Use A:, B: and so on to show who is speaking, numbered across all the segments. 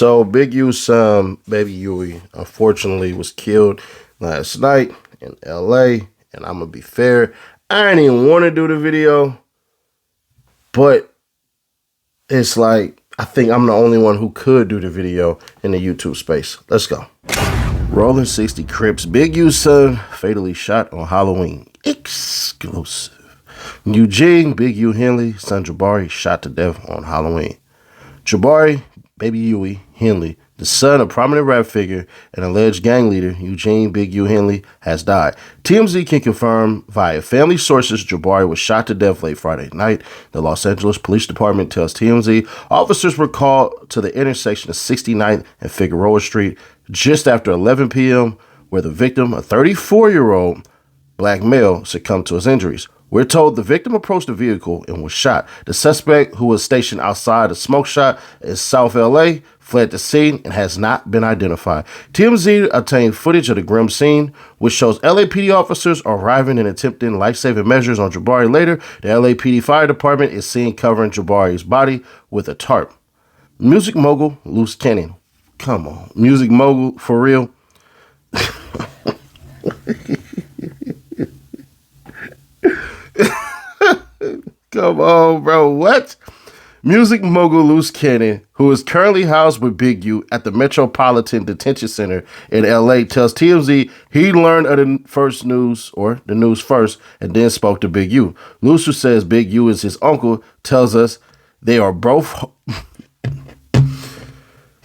A: So Big U's son, baby Uiie, unfortunately was killed last night in LA. And I'm gonna be fair, I didn't even want to do the video, but it's like I think I'm the only one who could do the video in the YouTube space. Let's go. Rollin 60 Crips, Big U's son fatally shot on Halloween. Exclusive. Eugene, Big U Henley, son Jabari shot to death on Halloween. Jabari, baby Uiie, Henley, the son of prominent rap figure and alleged gang leader Eugene Big U Henley, has died. TMZ can confirm via family sources Jabari was shot to death late Friday night. The Los Angeles Police Department tells TMZ officers were called to the intersection of 69th and Figueroa Street just after 11 p.m., where the victim, a 34-year-old black male, succumbed to his injuries. We're told the victim approached the vehicle and was shot. The suspect, who was stationed outside a smoke shop in South LA, fled the scene and has not been identified. TMZ obtained footage of the grim scene, which shows LAPD officers arriving and attempting life-saving measures on Jabari later. The LAPD Fire Department is seen covering Jabari's body with a tarp. Music mogul Loose Cannon. Come on. Music mogul for real? Come on, bro. What? Music mogul Loose Cannon, who is currently housed with Big U at the Metropolitan Detention Center in LA, tells TMZ he learned of the news first, and then spoke to Big U. Loose, who says Big U is his uncle, tells us they are both...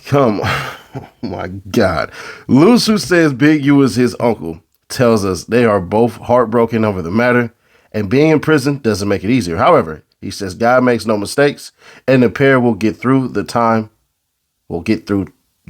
A: Come on. Oh my God. Loose, who says Big U is his uncle, tells us they are both heartbroken over the matter, and being in prison doesn't make it easier. However, he says God makes no mistakes, and the pair will get through the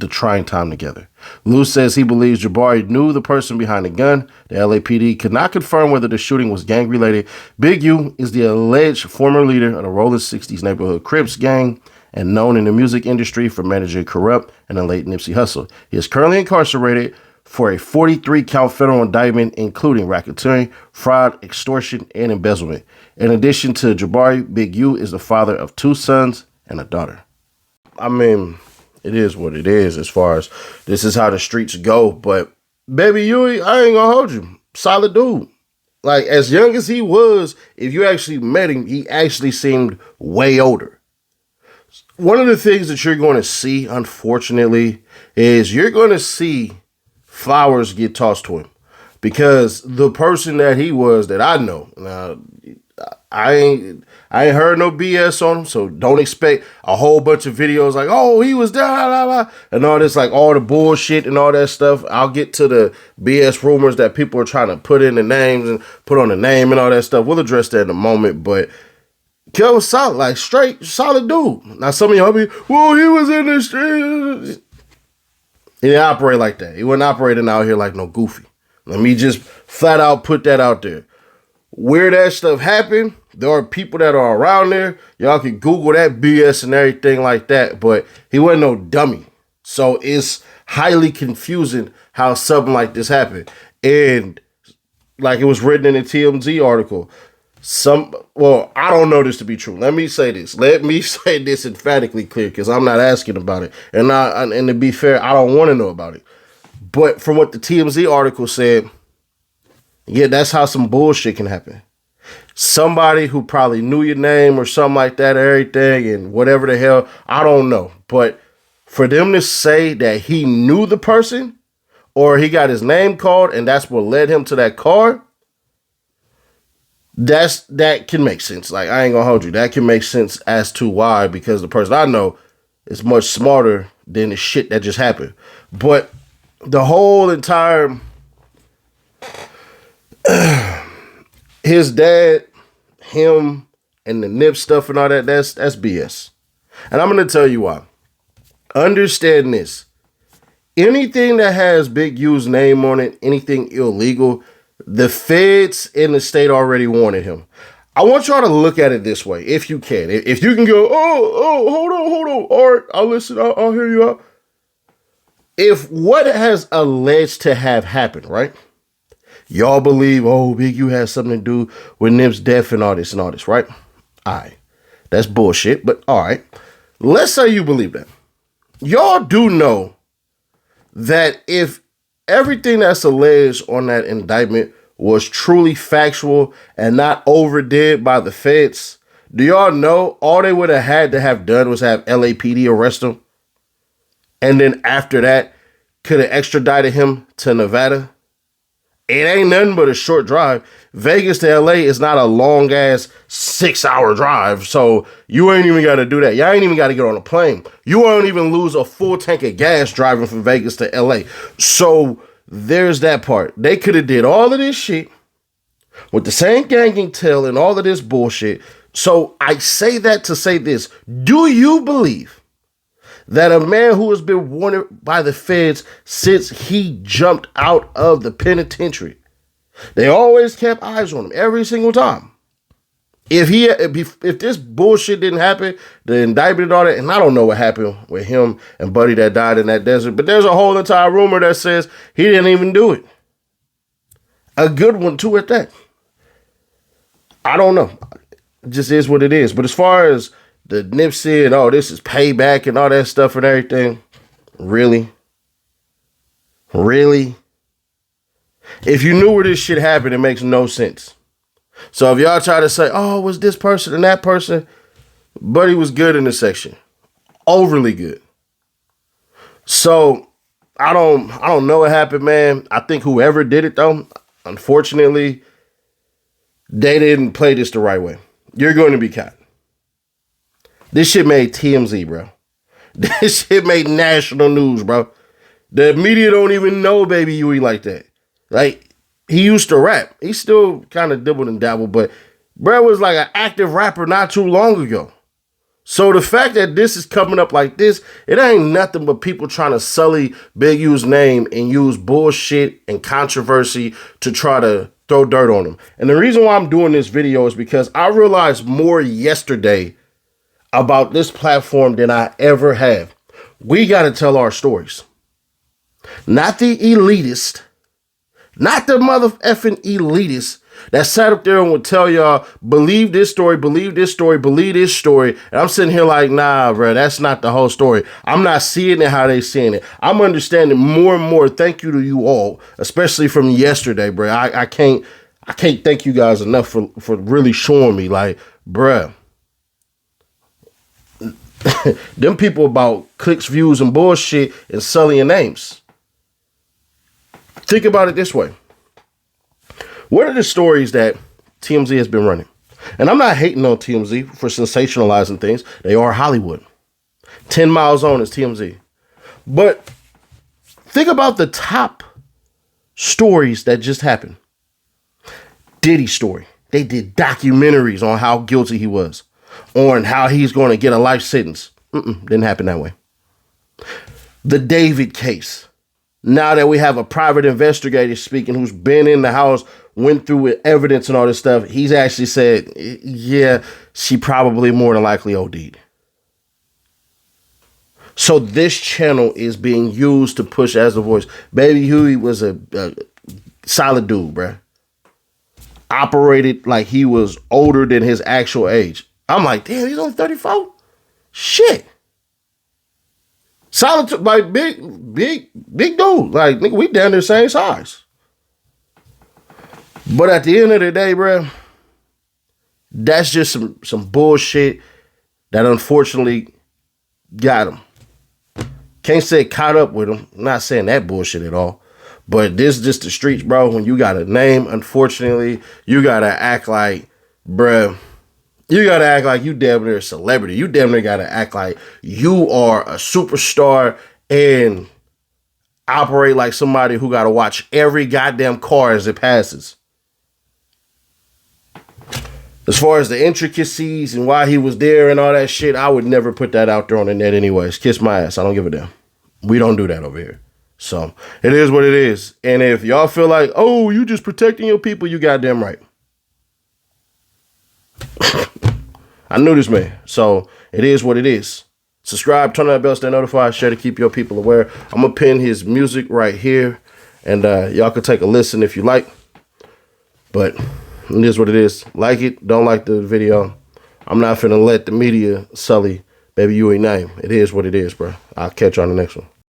A: trying time together. Loose says he believes Jabari knew the person behind the gun. The LAPD could not confirm whether the shooting was gang-related. Big U is the alleged former leader of the Rollin 60s neighborhood Crips gang and known in the music industry for managing Corrupt and the late Nipsey Hussle. He is currently incarcerated for a 43-count federal indictment, including racketeering, fraud, extortion, and embezzlement. In addition to Jabari, Big U is the father of 2 sons and a daughter. I mean, it is what it is as far as this is how the streets go. But baby Uiie, I ain't gonna hold you. Solid dude. Like, as young as he was, if you actually met him, he actually seemed way older. One of the things that you're going to see, unfortunately, is you're going to see flowers get tossed to him, because the person that he was, that I know, now, I ain't heard no BS on him, so don't expect a whole bunch of videos like, oh, he was da and all this, like all the bullshit and all that stuff. I'll get to the BS rumors that people are trying to put in the names and put on the name and all that stuff. We'll address that in a moment, but Kel was solid, like straight, solid dude. Now some of y'all be, well, he was in the street. He didn't operate like that. He wasn't operating out here like no goofy. Let me just flat out put that out there. Where that stuff happened, there are people that are around there. Y'all can Google that BS and everything like that, but he wasn't no dummy. So it's highly confusing how something like this happened. And like it was written in the TMZ article, I don't know this to be true. Let me say this emphatically clear, because I'm not asking about it. And to be fair, I don't want to know about it. But from what the TMZ article said, yeah, that's how some bullshit can happen. Somebody who probably knew your name or something like that, everything, and whatever the hell, I don't know. But for them to say that he knew the person or he got his name called and that's what led him to that car, that can make sense. Like, I ain't gonna hold you. That can make sense as to why, because the person I know is much smarter than the shit that just happened. But the whole entire his dad, him, and the Nip stuff and all that, that's BS. And I'm gonna tell you why. Understand this. Anything that has Big U's name on it, anything illegal, the feds in the state already wanted him. I want y'all to look at it this way, if you can. If you can go, hold on. All right, I'll listen. I'll hear you out. If what has alleged to have happened, right? Y'all believe, Big U has something to do with Nip's death and all this, right? All right. That's bullshit, but all right. Let's say you believe that. y'all do know that if everything that's alleged on that indictment was truly factual and not overdid by the feds, do y'all know all they would have had to have done was have LAPD arrest him? And then after that, could have extradited him to Nevada? It ain't nothing but a short drive. Vegas to LA is not a long ass 6-hour drive. So you ain't even got to do that. Y'all ain't even got to get on a plane. You won't even lose a full tank of gas driving from Vegas to LA. So there's that part. They could have did all of this shit with the same gang tail and all of this bullshit. So I say that to say this. Do you believe that a man who has been wanted by the feds since he jumped out of the penitentiary, they always kept eyes on him every single time? If this bullshit didn't happen, the indictment and all that, and I don't know what happened with him and Buddy that died in that desert, but there's a whole entire rumor that says he didn't even do it. A good one too at that. I don't know. It just is what it is. But as far as the Nipsey and all this is payback and all that stuff and everything, really? Really? If you knew where this shit happened, it makes no sense. So if y'all try to say, oh, it was this person and that person, Buddy was good in this section. Overly good. So I don't know what happened, man. I think whoever did it though, unfortunately, they didn't play this the right way. You're going to be caught. This shit made TMZ, bro. This shit made national news, bro. The media don't even know Baby Uiie like that. Like, he used to rap. He still kind of dibbled and dabbled, but bro was like an active rapper not too long ago. So the fact that this is coming up like this, it ain't nothing but people trying to sully Big U's name and use bullshit and controversy to try to throw dirt on him. And the reason why I'm doing this video is because I realized more yesterday about this platform than I ever have. We got to tell our stories. Not the elitist, not the motherfucking elitist that sat up there and would tell y'all, believe this story, believe this story, believe this story. And I'm sitting here like, nah, bro, that's not the whole story. I'm not seeing it how they seeing it. I'm understanding more and more. Thank you to you all, especially from yesterday, bro. I can't thank you guys enough for really showing me, like, bruh. Them people about clicks, views, and bullshit and sullying names. Think about it this way. What are the stories that TMZ has been running? And I'm not hating on TMZ for sensationalizing things. They are Hollywood. 10 miles on is TMZ. But think about the top stories that just happened. Diddy story. They did documentaries on how guilty he was, on how he's going to get a life sentence. Didn't happen that way. The David case. Now that we have a private investigator speaking who's been in the house, went through with evidence and all this stuff, he's actually said, yeah, she probably more than likely OD'd. So this channel is being used to push as a voice. Baby Huey was a solid dude, bruh. Operated like he was older than his actual age. I'm like, damn, he's only 34? Shit. Solid, like, big dude. Like, nigga, we down there same size. But at the end of the day, bro, that's just some bullshit that unfortunately got him. Can't say caught up with him. I'm not saying that bullshit at all. But this is just the streets, bro. When you got a name, unfortunately, you got to act like, bruh, you got to act like you damn near a celebrity. You damn near got to act like you are a superstar and operate like somebody who got to watch every goddamn car as it passes. As far as the intricacies and why he was there and all that shit, I would never put that out there on the net anyways. Kiss my ass. I don't give a damn. We don't do that over here. So it is what it is. And if y'all feel like, oh, you just protecting your people, you goddamn right. I knew this man. So it is what it is. Subscribe, turn on that bell, stay notified, share to keep your people aware. I'm going to pin his music right here. And y'all can take a listen if you like. But it is what it is. Like it, don't like the video. I'm not finna let the media sully Baby, you ain't name. It is what it is, bro. I'll catch you on the next one.